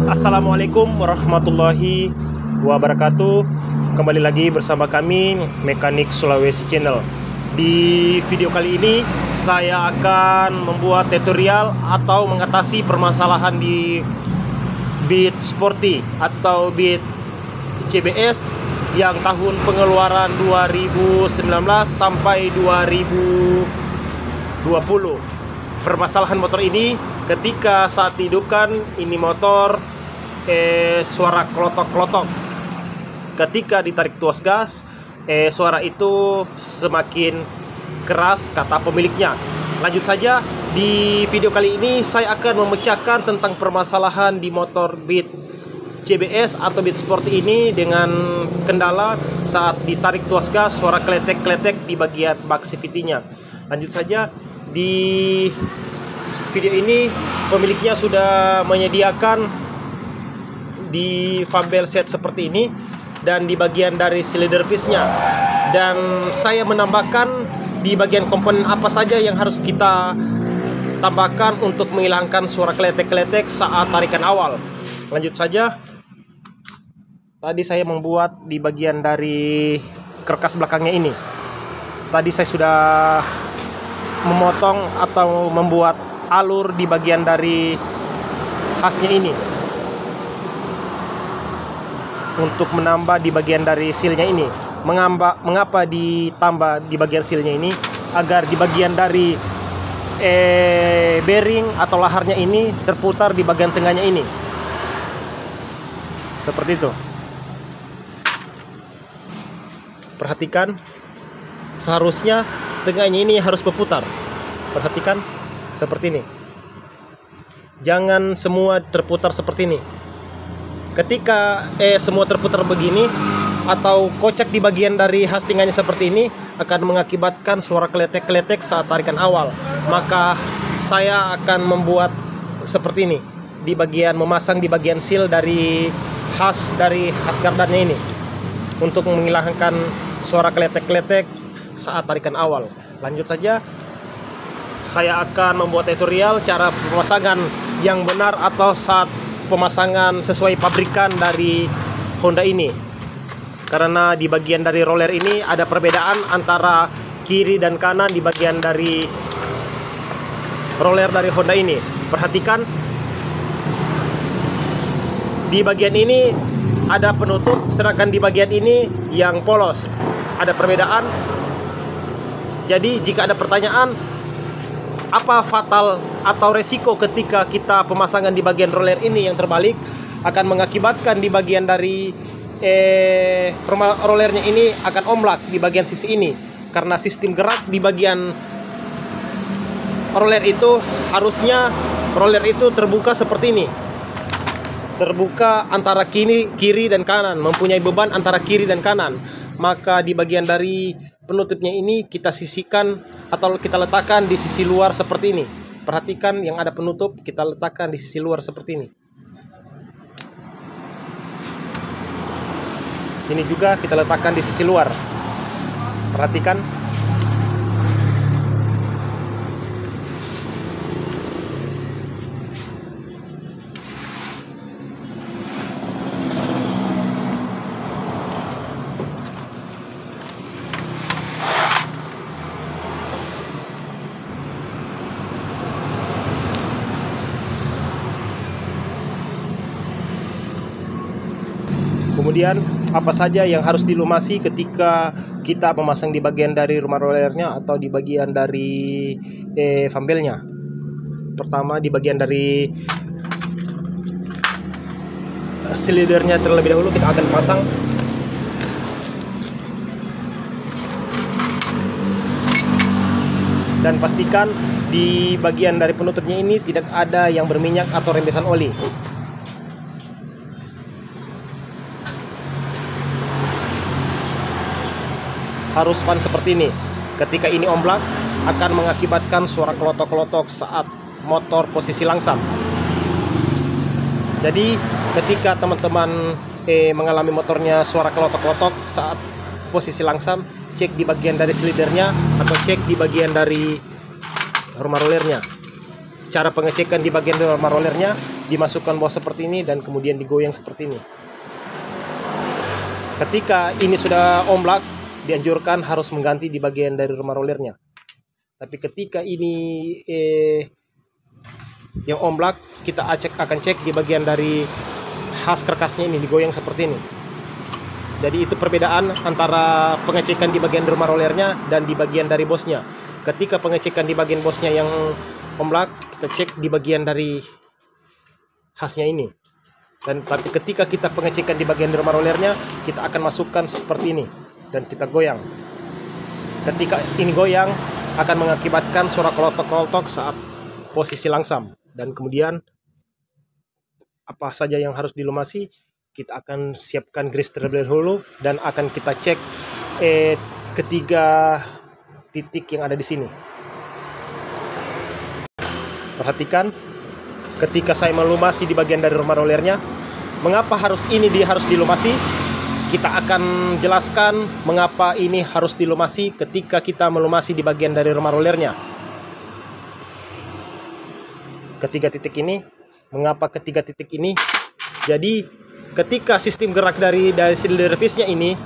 Assalamualaikum warahmatullahi wabarakatuh. Kembali lagi bersama kami Mekanik Sulawesi Channel. Di video kali ini saya akan membuat tutorial atau mengatasi permasalahan di Beat Sporty atau Beat CBS yang tahun pengeluaran 2019 sampai 2020. Permasalahan motor ini ketika saat dihidupkan ini motor suara klotok-klotok. Ketika ditarik tuas gas, suara itu semakin keras kata pemiliknya. Lanjut saja, di video kali ini saya akan memecahkan tentang permasalahan di motor Beat CBS atau Beat Sporty ini dengan kendala saat ditarik tuas gas, suara kletek-kletek di bagian bak CVT-nya. Lanjut saja, di video ini pemiliknya sudah menyediakan di fumble set seperti ini dan di bagian dari cylinder piece-nya, dan saya menambahkan di bagian komponen apa saja yang harus kita tambahkan untuk menghilangkan suara kletek-kletek saat tarikan awal. Lanjut saja, tadi saya membuat di bagian dari karkas belakangnya ini. Tadi saya sudah memotong atau membuat alur di bagian dari khasnya ini untuk menambah di bagian dari sealnya ini. Mengapa ditambah di bagian sealnya ini? Agar di bagian dari bearing atau laharnya ini terputar di bagian tengahnya ini. Seperti itu. Perhatikan, seharusnya tengahnya ini harus berputar. Perhatikan, seperti ini. Jangan semua terputar seperti ini. Ketika semua terputar begini atau kocak di bagian dari hastingannya seperti ini, akan mengakibatkan suara kletek-kletek saat tarikan awal. Maka saya akan membuat seperti ini di bagian memasang di bagian seal dari has gardannya ini untuk menghilangkan suara kletek-kletek saat tarikan awal. Lanjut saja, saya akan membuat tutorial cara pemasangan yang benar atau saat pemasangan sesuai pabrikan dari Honda ini. Karena di bagian dari roller ini ada perbedaan antara kiri dan kanan di bagian dari roller dari Honda ini. Perhatikan, di bagian ini ada penutup, sedangkan di bagian ini yang polos. Ada perbedaan. Jadi jika ada pertanyaan, apa fatal atau resiko ketika kita pemasangan di bagian roller ini yang terbalik, akan mengakibatkan di bagian dari rollernya ini akan omlak di bagian sisi ini. Karena sistem gerak di bagian roller itu harusnya roller itu terbuka seperti ini. Terbuka antara kiri dan kanan, mempunyai beban antara kiri dan kanan. Maka di bagian dari penutupnya ini kita sisihkan atau kita letakkan di sisi luar seperti ini. Perhatikan, yang ada penutup kita letakkan di sisi luar seperti ini. Ini juga kita letakkan di sisi luar. Perhatikan. Kemudian apa saja yang harus dilumasi ketika kita memasang di bagian dari rumah rollernya atau di bagian dari fumble-nya. Pertama, di bagian dari silindernya terlebih dahulu kita akan pasang. Dan pastikan di bagian dari penutupnya ini tidak ada yang berminyak atau rembesan oli. Harus span seperti ini. Ketika ini omblak akan mengakibatkan suara kelotok-kelotok saat motor posisi langsam. Jadi ketika teman-teman mengalami motornya suara kelotok-kelotok saat posisi langsam, cek di bagian dari silidernya atau cek di bagian dari rumah rollernya. Cara pengecekan di bagian rumah rollernya, dimasukkan bawah seperti ini dan kemudian digoyang seperti ini. Ketika ini sudah omblak, dianjurkan harus mengganti di bagian dari rumah rollernya. Tapi ketika ini yang omblak, kita akan cek di bagian dari khas karkasnya ini, digoyang seperti ini. Jadi itu perbedaan antara pengecekan di bagian rumah rollernya dan di bagian dari bosnya. Ketika pengecekan di bagian bosnya yang omblak, kita cek di bagian dari khasnya ini. Dan tapi ketika kita pengecekan di bagian rumah rollernya, kita akan masukkan seperti ini dan kita goyang. Ketika ini goyang, akan mengakibatkan suara kelotok-kelotok saat posisi langsam. Dan kemudian apa saja yang harus dilumasi, kita akan siapkan grease terlebih dahulu dan akan kita cek ketiga titik yang ada di sini. Perhatikan, ketika saya melumasi di bagian dari rumah rollernya, mengapa harus dilumasi? Kita akan jelaskan mengapa ini harus dilumasi ketika kita melumasi di bagian dari rumah rollernya. Ketiga titik ini, mengapa ketiga titik ini? Jadi ketika sistem gerak dari silinder pisnya ini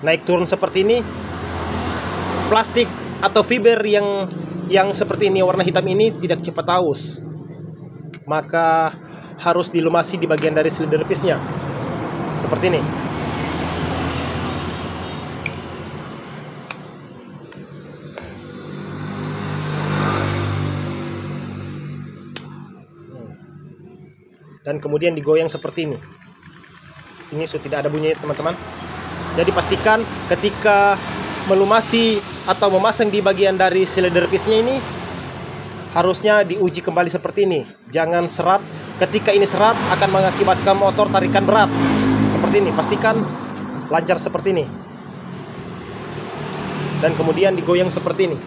naik turun seperti ini, plastik atau fiber yang seperti ini warna hitam ini tidak cepat aus, maka harus dilumasi di bagian dari silinder pisnya seperti ini. Dan kemudian digoyang seperti ini. Ini sudah tidak ada bunyi, teman-teman. Jadi pastikan ketika melumasi atau memasang di bagian dari silinder pisnya ini, harusnya diuji kembali seperti ini. Jangan serat. Ketika ini serat akan mengakibatkan motor tarikan berat. Seperti ini. Pastikan lancar seperti ini. Dan kemudian digoyang seperti ini.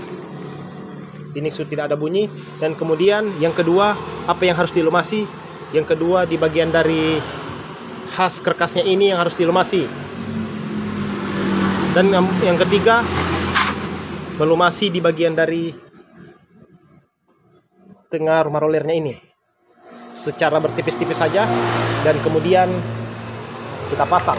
Ini sudah tidak ada bunyi. Dan kemudian yang kedua, apa yang harus dilumasi? Yang kedua, di bagian dari khas karkasnya ini yang harus dilumasi. Dan yang ketiga, melumasi di bagian dari tengah rumah rollernya ini secara bertipis-tipis saja, dan kemudian kita pasang.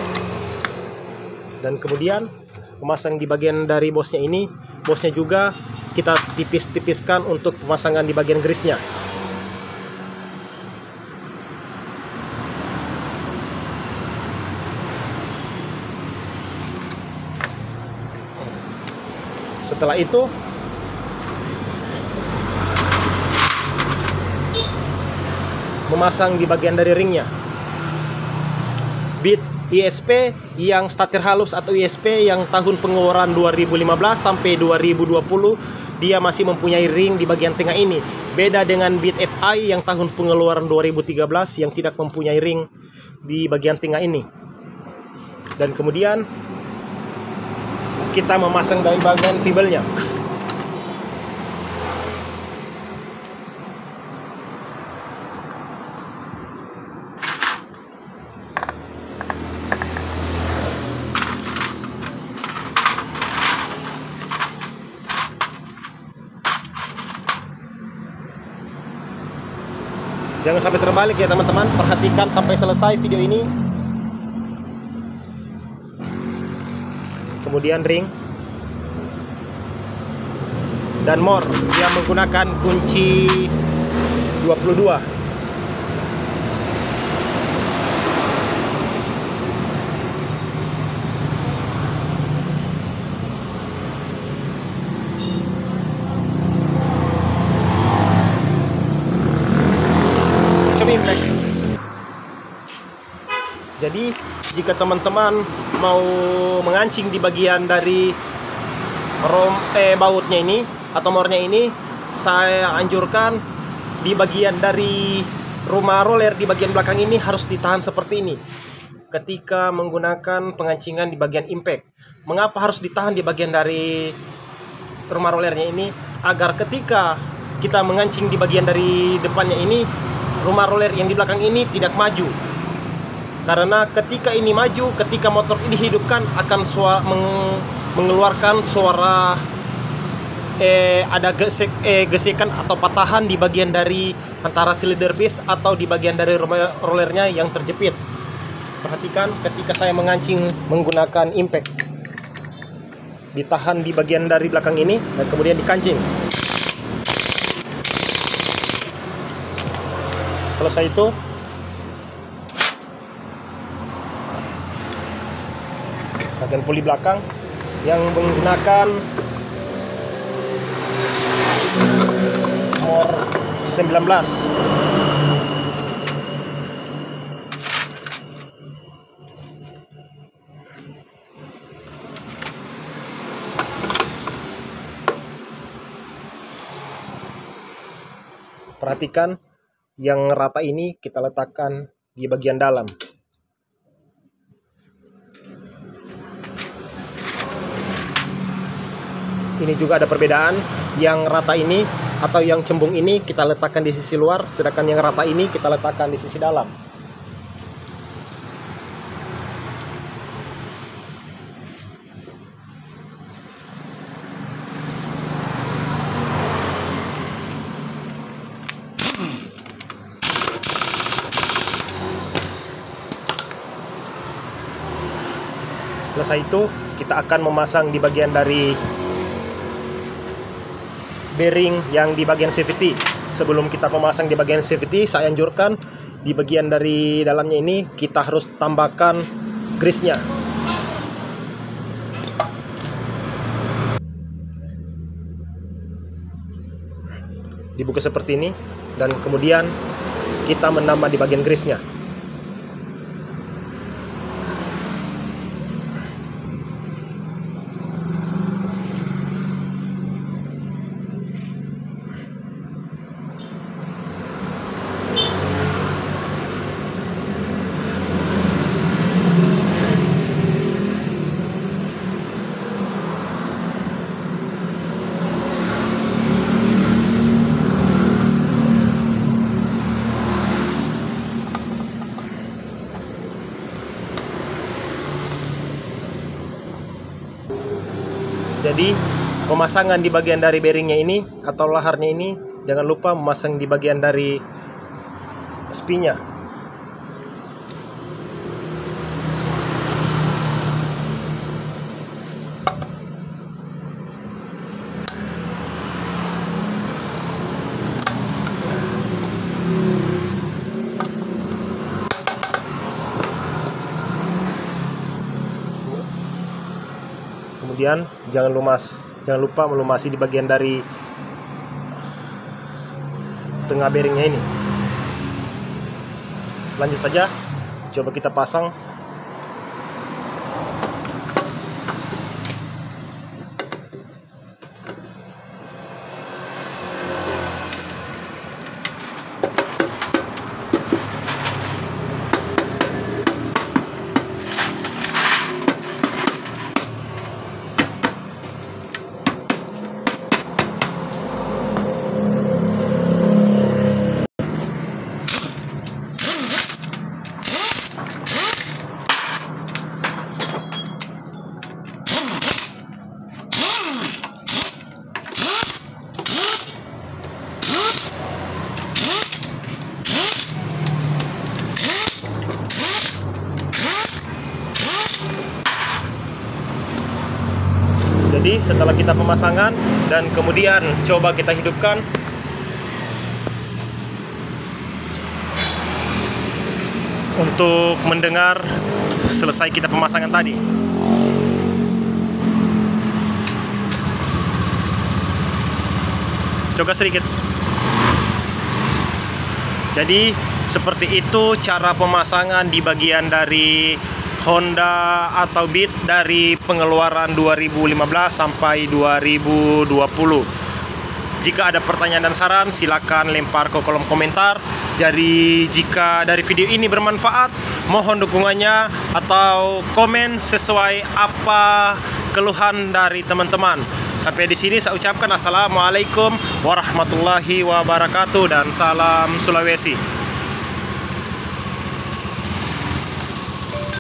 Dan kemudian memasang di bagian dari bosnya ini, bosnya juga kita tipis-tipiskan untuk pemasangan di bagian grease-nya. Setelah itu memasang di bagian dari ringnya. Bit ISP yang starter halus atau ISP yang tahun pengeluaran 2015 sampai 2020, dia masih mempunyai ring di bagian tengah ini. Beda dengan Bit FI yang tahun pengeluaran 2013 yang tidak mempunyai ring di bagian tengah ini. Dan kemudian kita memasang dari bagian fibernya. Jangan sampai terbalik ya teman-teman. Perhatikan sampai selesai video ini. Kemudian ring dan mor yang menggunakan kunci 22. Jadi jika teman-teman mau mengancing di bagian dari bautnya ini atau mornya ini, saya anjurkan di bagian dari rumah roller di bagian belakang ini harus ditahan seperti ini ketika menggunakan pengancingan di bagian impact. Mengapa harus ditahan di bagian dari rumah rollernya ini? Agar ketika kita mengancing di bagian dari depannya ini, rumah roller yang di belakang ini tidak maju. Karena ketika ini maju, ketika motor ini dihidupkan akan mengeluarkan suara ada gesekan atau patahan di bagian dari antara silinder piece atau di bagian dari rollernya yang terjepit. Perhatikan ketika saya mengancing menggunakan impact, ditahan di bagian dari belakang ini dan kemudian dikancing. Selesai itu, bagian puli belakang yang menggunakan nomor 19. Perhatikan yang rata ini kita letakkan di bagian dalam. Ini juga ada perbedaan, yang rata ini atau yang cembung ini kita letakkan di sisi luar, sedangkan yang rata ini kita letakkan di sisi dalam. Selesai itu, kita akan memasang di bagian dari bearing yang di bagian CVT. Sebelum kita memasang di bagian CVT, saya anjurkan di bagian dari dalamnya ini kita harus tambahkan grease-nya. Dibuka seperti ini dan kemudian kita menambah di bagian grease-nya. Jadi pemasangan di bagian dari bearingnya ini atau laharnya ini jangan lupa memasang di bagian dari spinnya. Kemudian jangan lupa melumasi di bagian dari tengah bearingnya ini. Lanjut saja, coba kita pasang. Jadi setelah kita pemasangan dan kemudian coba kita hidupkan, untuk mendengar selesai kita pemasangan tadi. Coba sedikit. Jadi seperti itu cara pemasangan di bagian dari Honda atau Beat dari pengeluaran 2015 sampai 2020. Jika ada pertanyaan dan saran, silakan lempar ke kolom komentar. Jadi jika dari video ini bermanfaat, mohon dukungannya atau komen sesuai apa keluhan dari teman-teman. Sampai di sini saya ucapkan assalamualaikum warahmatullahi wabarakatuh dan salam Sulawesi.